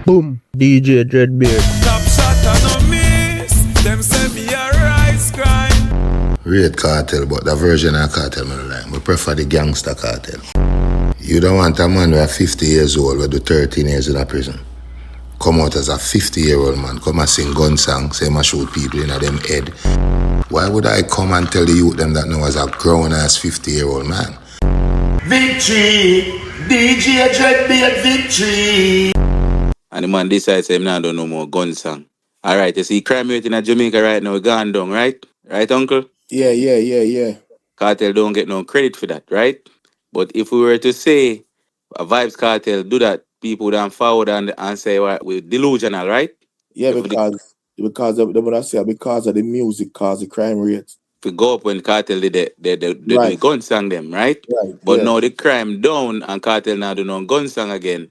Boom. DJ Dreadbeard. Top shot and no miss. Them say me a rise crime. Real cartel, but the version of cartel I like. I prefer the gangster cartel. You don't want a man who is 50 years old who do 13 years in a prison. Come out as a 50-year-old man, come and sing gun songs, say I shoot people in them head. Why would I come and tell the youth them that now as a grown-ass 50-year-old man? Victory! DJ Dreadbeard victory! And the man decides him now don't know more gun song. Alright, you see crime rate in Jamaica right now gone down, right? Right, uncle? Yeah. Cartel don't get no credit for that, right? But if we were to say a Vybz Kartel do that, people would forward and say well, we're delusional, right? Yeah, because of the music cause the crime rate. If we go up when Cartel did the gun song them, right? Right. But yeah. now the crime down and Cartel now do no gun song again.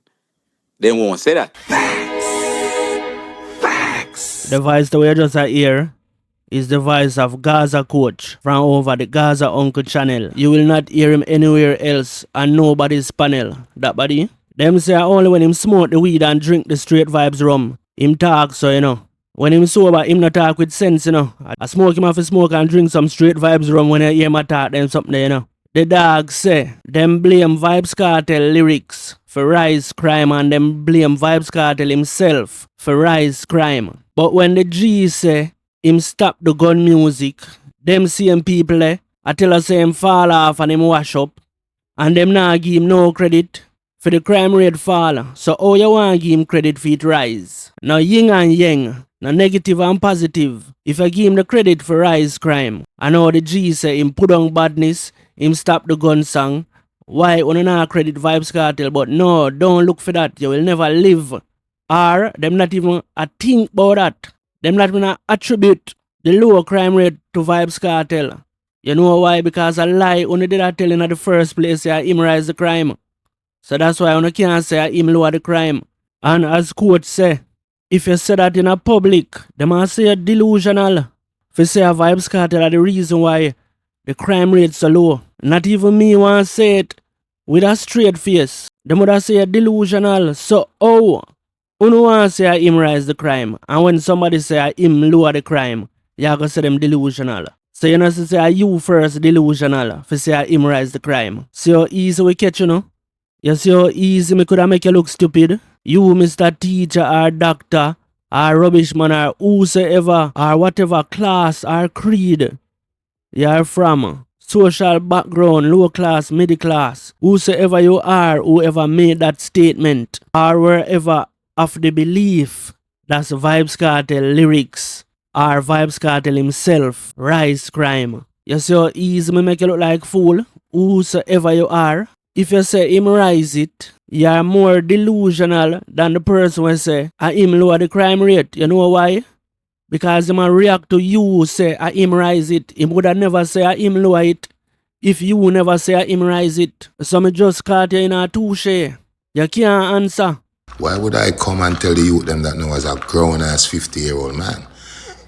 They won't say that. Facts! The voice that we just hear is the voice of Gaza Coach from over the Gaza Uncle channel. You will not hear him anywhere else on nobody's panel. That body? Them say only when him smoke the weed and drink the straight vibes rum, him talk so, you know. When him sober, him not talk with sense, you know. I smoke him off a smoke and drink some straight vibes rum when I hear him talk them something, you know. The dogs say, them blame Vybz Kartel lyrics for rise crime and them blame Vybz Kartel himself for rise crime. But when the G say, him stop the gun music, them same people I tell us him fall off and him wash up, and them not give him no credit for the crime rate fall. So how you want give him credit for it rise? Now yin and yang, now negative and positive. If I give him the credit for rise crime, I know the G say him put on badness, him stop the gun song, why you not credit Vybz Kartel? But no, don't look for that, you will never live. Or them not even a think about that. Them not even attribute the low crime rate to Vybz Kartel. You know why? Because a lie only did I tell in the first place say him rise the crime. So that's why I can't say him lower the crime. And as coach say, if you say that in a public, them must say you're delusional. If you say a Vybz Kartel are the reason why the crime rate so low. Not even me want to say it with a straight face. Them would say you're delusional. So oh, you want to say him rise the crime. And when somebody say him lower the crime, you have to say them delusional. So you know say you first delusional for say him rise the crime. See how easy we catch you know? You see how easy me coulda make you look stupid? You, Mr. Teacher or Doctor or Rubbish Man or whosoever or whatever class or creed you are from, social background, low class, middle class, whosoever you are, whoever made that statement or wherever of the belief that's Vybz Kartel lyrics or Vybz Kartel himself rise crime. You see how easy me make you look like fool? Whosoever you are. If you say him rise it, you are more delusional than the person who say him lower the crime rate. You know why? Because him a react to you say him rise it. Him would have never say him lower it if you never say him rise it. So me just caught you in a touche. You can't answer. Why would I come and tell the youth them that now as a grown-ass 50-year-old man?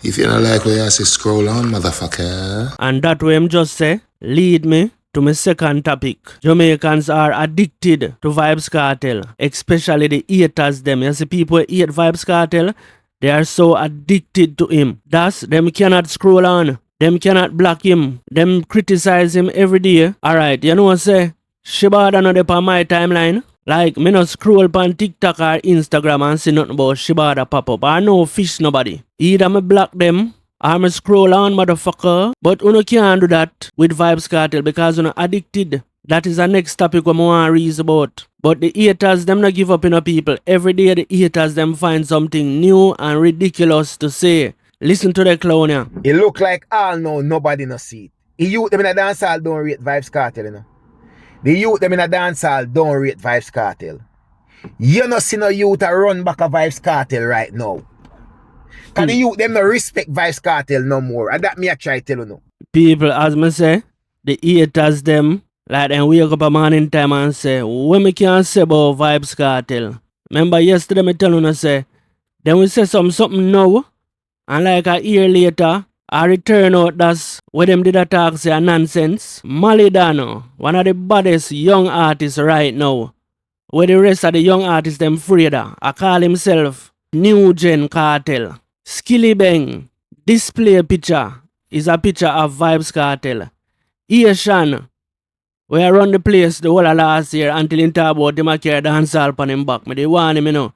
If you don't like what you say, scroll on, motherfucker. And that way him just say, lead me to my second topic. Jamaicans are addicted to Vybz Kartel, especially the haters them. You see people hate Vybz Kartel, they are so addicted to him. Thus, them cannot scroll on, them cannot block him, them criticize him every day. Alright, you know what I say? Shibada no dey on my timeline. Like, me no scroll on TikTok or Instagram and see nothing about Shibada pop up. I no fish nobody. Either me block them I'm a scroll on, motherfucker. But you can't do that with Vybz Kartel because you're addicted. That is the next topic we want to read about. But the haters, them not give up in people. Every day the haters, them find something new and ridiculous to say. Listen to the clown here. It look like all know nobody no see it. The youth them in a dancehall don't rate Vybz Kartel, you know. The youth them in a dancehall don't rate Vybz Kartel. You no see no youth a run back a Vybz Kartel right now. Can the youth them no respect Vybz Kartel no more? And that me I try tell you no. People, as me say, the haters them, like them wake up a morning time and say, what me can say about Vybz Kartel? Remember yesterday me tell you say, then we say something now, and like a year later, I return out that's what them did attack say a nonsense. Malidano, one of the baddest young artists right now, where the rest of the young artists them afraid of. I call himself New Gen Cartel. Skilly Bang. Display picture is a picture of Vybz Kartel. Asian, where I run the place the whole of last year until him talk about him a carry dancehall on him back. Me they want him, you know.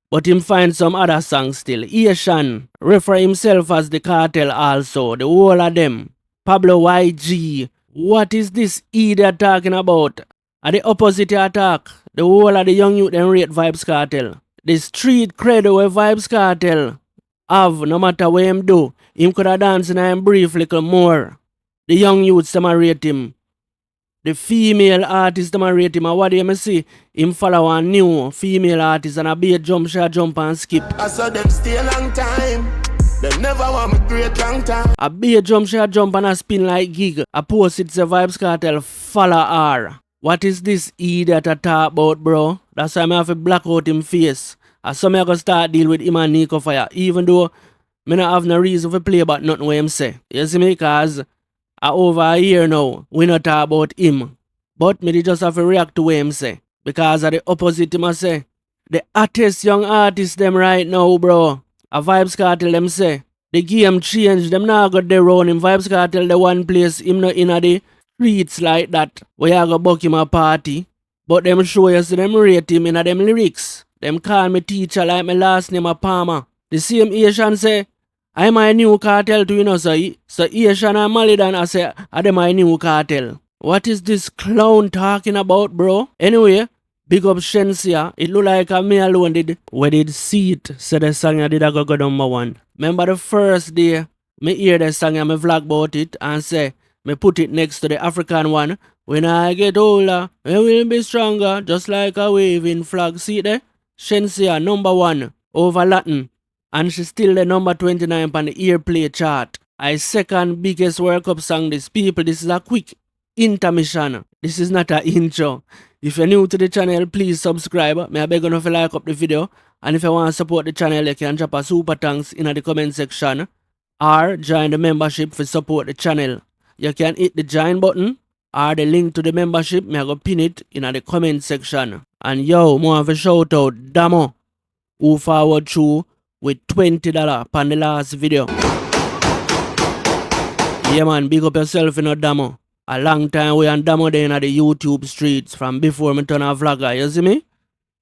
But him find some other songs still. Asian refer himself as the cartel also. The whole of them. Pablo YG. What is this E they're talking about? At the opposite attack. The whole of the young youth them rate Vybz Kartel. The street cred where Vybz Kartel have, no matter what him do, him could have danced in him brief little more. The young youths them a rate him. The female artists them a rate him. And what do you see? Him follow a new female artist and a be a jump shot, jump and skip. I saw them stay a long time. They never want me great long time. A be a jump shot, jump and a spin like gig. A post it's a Vybz Kartel follow her. What is this E that I talk about, bro? That's why I have to black out him face. And so I go start deal with him and Nico Fire. Even though I not have no reason to play about nothing what him say. You see me? Cause over a year now, we not talk about him. But me just have to react to what him say. Because of the opposite him I say. The hottest young artists them right now, bro. A Vybz Kartel them say. The game change. Them now got their own. In Vybz Kartel the one place him not in the streets like that. Where you go buck him a party. But them show you see them rate him in them lyrics. Them call me teacher like my last name a Palmer. The same Asian say, I'm my new cartel to you know, so Asian and Malidan I say, are they my new cartel? What is this clown talking about, bro? Anyway, big up Shensia. It look like me alone did. We did see it. So the song I did I go #1. Remember the first day, me hear the song and me vlog about it and say, me put it next to the African one. When I get older, I will be stronger, just like a waving flag. See it there? Shensia #1 over Latin. And she's still the number 29 on the airplay chart. I second biggest World Cup song this people. This is a quick intermission. This is not an intro. If you're new to the channel, please subscribe. May I beg you to like up the video. And if you want to support the channel, you can drop a super thanks in the comment section. Or join the membership to support the channel. You can hit the join button or the link to the membership. May I go pin it in the comment section. And yo, more of a shout out Damo, who forward through with $20 upon the last video. Yeah man, big up yourself in a Damo. A long time we and Damo there in the YouTube streets from before me turn a vlogger, you see me?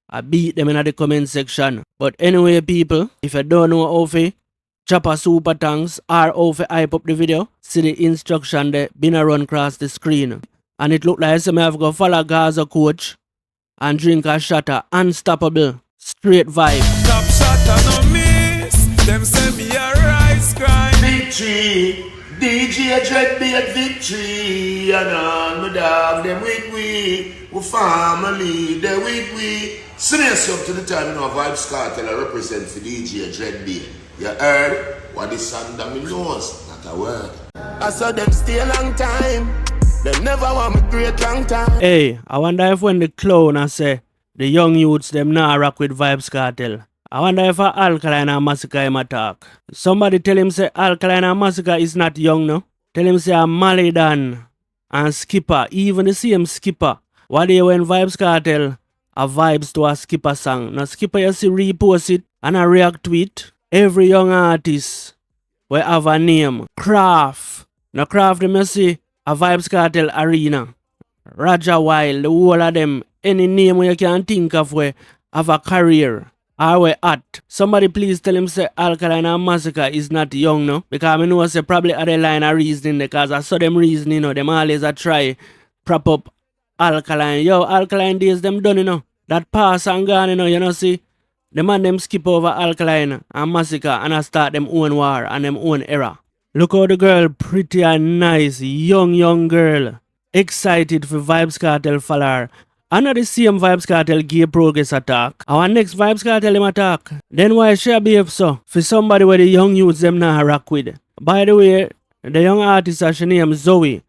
I beat them in the comment section. But anyway people, if you don't know how to chop a super thanks or how to hype up the video, see the instruction there, been a run across the screen. And it look like I have to follow Gaza coach and drink a shot of unstoppable straight vibe. Top shot and no miss. Them say me a rise crime. Victory. DJ Dreadbeard victory. And on my dog, them with we. We family, they with we. Serious up to the time, you know, Vybz Kartel I represent for DJ Dreadbeard. You heard? What is under me nose? Not a word. I saw them stay a long time. They never want me great long time. Hey, I wonder if when the clown I say the young youths them now rock with Vybz Kartel. I wonder if a Alkaline and Massacre him attack. Somebody tell him say Alkaline and Massacre is not young no. Tell him say a Malidan and Skipper, even the same Skipper. What day when Vybz Kartel a vibes to a Skipper song. Now Skipper you see repost it and I react to it. Every young artist will have a name. Craft. Now Craft them you see a Vybz Kartel arena. Roger Wild, the whole of them. Any name where you can think of where have a career. Or where at. Somebody please tell him say Alkaline and Massacre is not young no. Because I know say probably other line of reasoning because I saw them reasoning you know. Them always a try prop up Alkaline. Yo, Alkaline days them done you know. That pass and gone you know see. The man them skip over Alkaline and Massacre and I start them own war and them own era. Look how the girl pretty and nice, young girl. Excited for Vybz Kartel follower. Another same Vybz Kartel gay progress attack. Our next Vybz Kartel him attack. Then why she behave so? For somebody where the young youths them now rock with. By the way, the young artist she named Zoe.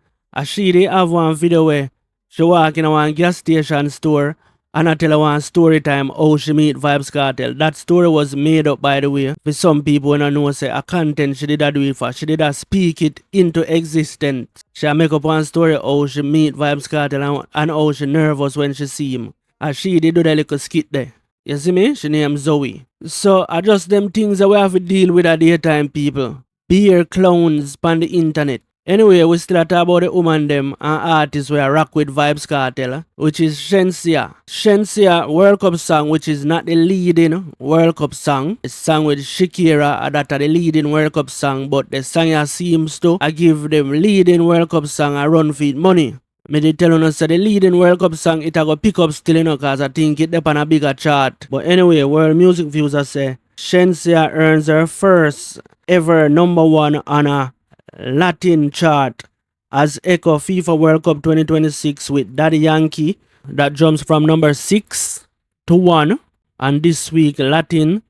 She they have one video where she walk in a one gas station store and I tell her one story time how she meet Vybz Kartel. That story was made up by the way. For some people when I know say a content she did a do it for. She did a speak it into existence. She make up one story how she meet Vybz Kartel and how she nervous when she see him. And she did do the little skit there. You see me? She named Zoe. So I just them things that we have to deal with at daytime people. Beer clowns on the internet. Anyway, we still talk about the woman them and artists we are rock with Vybz Kartel, which is Shensia. Shensia World Cup song, which is not the leading World Cup song. It's song with Shakira, that are the leading World Cup song, but the song seems to give them leading World Cup song a run feed money. Me dey tell you say the leading World Cup song it a go pick up still cause I think it up on a bigger chart. But anyway, World Music Views say Shensia earns her first ever #1 on a Latin chart as echo FIFA World Cup 2026 with Daddy Yankee that jumps from number 6 to 1 and this week Latin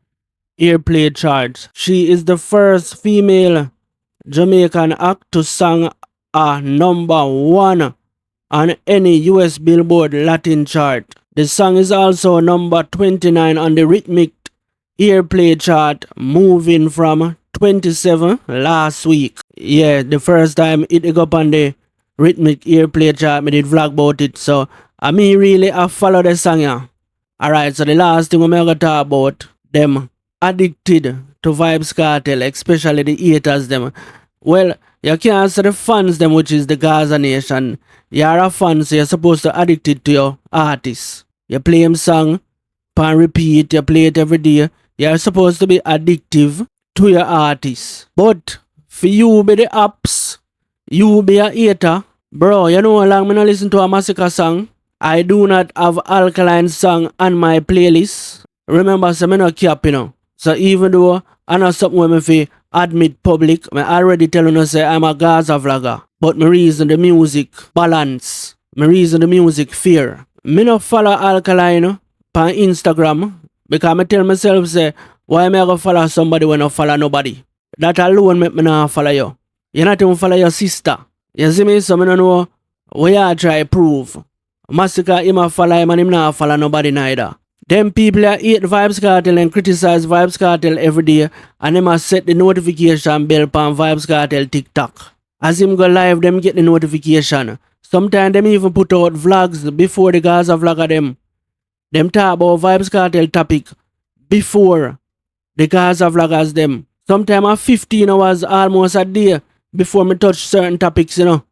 airplay charts. She is the first female Jamaican act to sing a #1 on any US Billboard Latin chart. The song is also number 29 on the rhythmic airplay chart, moving from 27 last week. Yeah, the first time it go up on the rhythmic airplay chart, me did vlog about it. So I mean really I follow the song. Yeah. Alright, so the last thing I'm gonna talk about, them addicted to Vybz Kartel, especially the haters them. Well, you can't say the fans them, which is the Gaza Nation. You're a fan, so you're supposed to addicted to your artist. You play him song, pan repeat, you play it every day. You're supposed to be addictive to your artist. But for you be the apps, you be a hater. Bro, you know how long me not listen to a massacre song? I do not have alkaline song on my playlist. Remember, so me not cap, you know. So even though I know something where me fi admit public, I already telling you say I'm a Gaza vlogger. But me reason the music balance. Me reason the music fear. Me no follow alkaline on Instagram because me tell myself say why me go follow somebody when I follow nobody. That alone make me not follow you. You not even follow your sister. You see me? So me no know what you try prove. Massacre him a follow him and him not follow nobody neither. Them people that hate Vybz Kartel and criticize Vybz Kartel every day and them a set the notification bell on Vybz Kartel TikTok. As him go live, them get the notification. Sometimes them even put out vlogs before the Gaza vlogger them. Them talk about Vybz Kartel topic before the Gaza vloggers them. Sometimes a 15 hours almost a day before me touch certain topics, you know.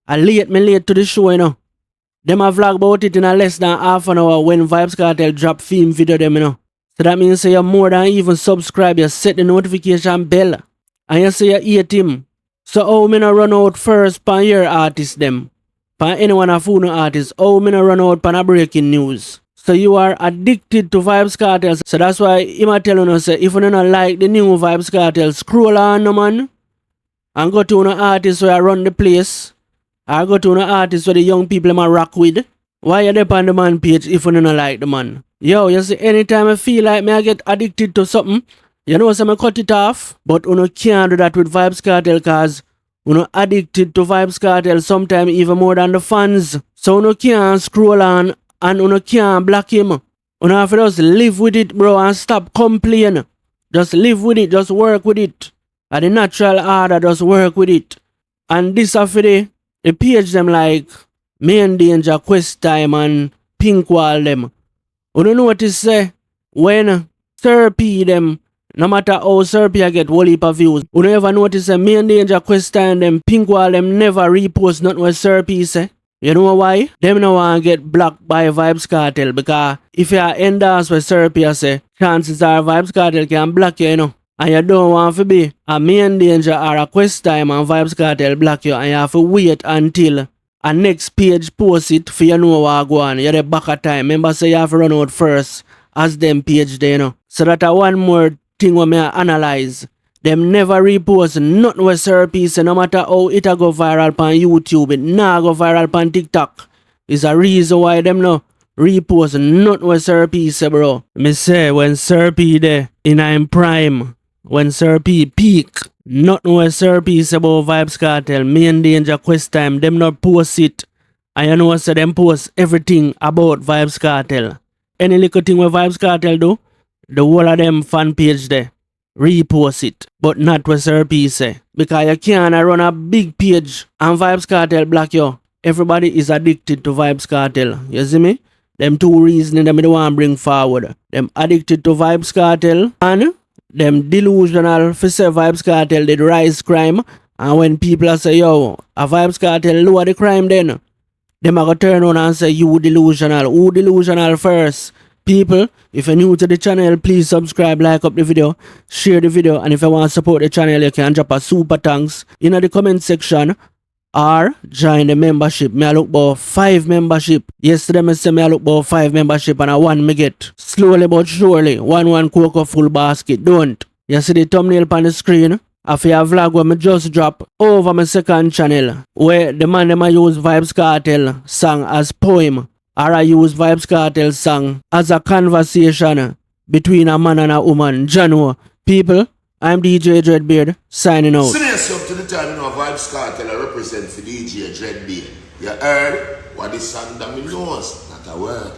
I late to the show, you know. Them a vlog about it in a less than half an hour when Vybz Kartel drop film video them, you know. So that means say you more than even subscribe, you set the notification bell. And you say you hate him. So how me no run out first pan your artist them? Pan anyone a food no artist, how me no run out pan a breaking news? So you are addicted to Vybz Kartel. So that's why him a telling us say if you don't like the new Vybz Kartel, scroll on no man. And go to an artist where I run the place. I go to an artist where the young people ma rock with. Why you there on the man page if you don't like the man? Yo, you see, anytime I feel like me I get addicted to something, you know, so I cut it off. But you can't do that with Vybz Kartel cause you addicted to Vybz Kartel sometimes even more than the fans. So you can't scroll on and you can't block him. You have to just live with it, bro, and stop complaining. Just live with it, just work with it. And the natural order, just work with it. And this after the page them like Main Danger, Quest Time and Pink Wall them. You don't notice say when Sir P them, no matter how Sir P I get whole heap of views, you don't ever notice say Main Danger, Quest Time them, Pink Wall them never repost nothing what Sir P say. You know why? Them no want to get blocked by Vybz Kartel because if you endorse what Sir P I say, chances are Vybz Kartel can block you, you know. And you don't want to be a Main Danger or a Quest Time and Vybz Kartel block you and you have to wait until a next page post it for you know what go on. You're the back of time. Remember say you have to run out first as them page there, you know. So that one more thing we may analyze. Them never repost nothing with Sir P say no matter how it a go viral on YouTube, it nah go viral on TikTok. Is a reason why them no repost nothing with Sir P say, bro. Me say when Sir P there in I'm prime. When Sir P peak, nothing what Sir P say about Vybz Kartel, Main Danger, Quest Time, them not post it. And you know say them post everything about Vybz Kartel. Any little thing where Vybz Kartel do, the whole of them fan page there, repost it. But not what Sir P say. Because you can't run a big page and Vybz Kartel block you. Everybody is addicted to Vybz Kartel. You see me? Them two reasons them I don't want to bring forward. Them addicted to Vybz Kartel and them delusional for say Vybz Kartel did rise crime. And when people say, yo, a Vybz Kartel lower the crime then, them are going to turn on and say, you delusional. Who delusional first? People, if you're new to the channel, please subscribe, like up the video, share the video, and if you want to support the channel, you can drop a super thanks in the comment section or join the membership. Me I look about 5 membership. Yesterday me say me I look about 5 membership and I 1 me get. Slowly but surely, one cocoa full basket. Don't. You see the thumbnail on the screen? After a vlog where me just drop over my second channel where the man them I use Vybz Kartel song as poem. Or I use Vybz Kartel song as a conversation between a man and a woman. Jano, people, I'm DJ Dreadbeard, signing out. Serious up to the time, you know, Vybz Kartel I represent for DJ Dreadbeard. You heard what the song that me knows, not a word.